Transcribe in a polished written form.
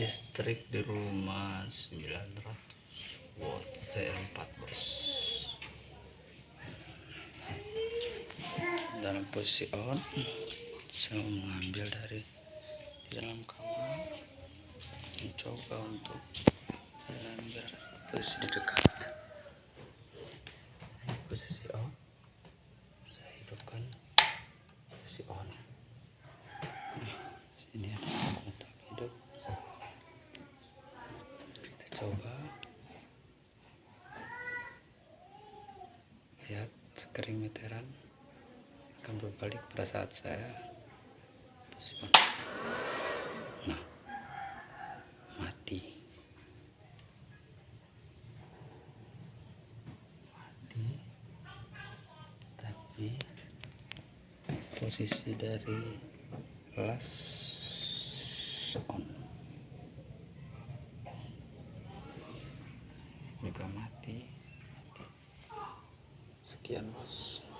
listrik di rumah 900 watt CL4 bos. Dalam posisi on, saya mengambil dari dalam kamar, mencoba untuk mengambil posisi di dekat. Posisi on, saya hidupkan posisi on. Sini ada stop untuk hidup. Kita coba lihat sekering meteran akan berbalik pada saat saya posisi on. Nah, mati, tapi posisi dari las on juga mati. Sekian bos.